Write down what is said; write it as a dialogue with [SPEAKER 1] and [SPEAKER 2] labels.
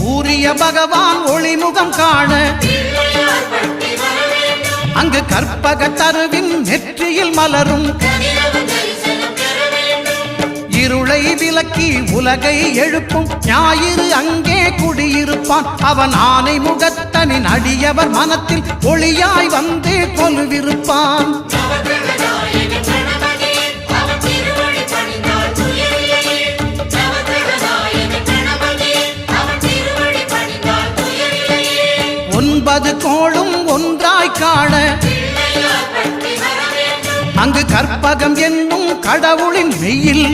[SPEAKER 1] சூரிய பகவான் ஒளிமுகம் காண அங்கு கற்பக தருவின் நெற்றியில் மலரும் இருளை விலக்கி உலகை எழுப்பும் ஞாயிறு அங்கே குடியிருப்பான். அவன் ஆனை முகத்தனின் அடியவர் மனத்தில் ஒளியாய் வந்து கொலுவிருப்பான். ஒன்பது கோளும் ஒன்றாய் காண அங்கு கற்பகம் என்னும் கடவுளின் மெய்யில்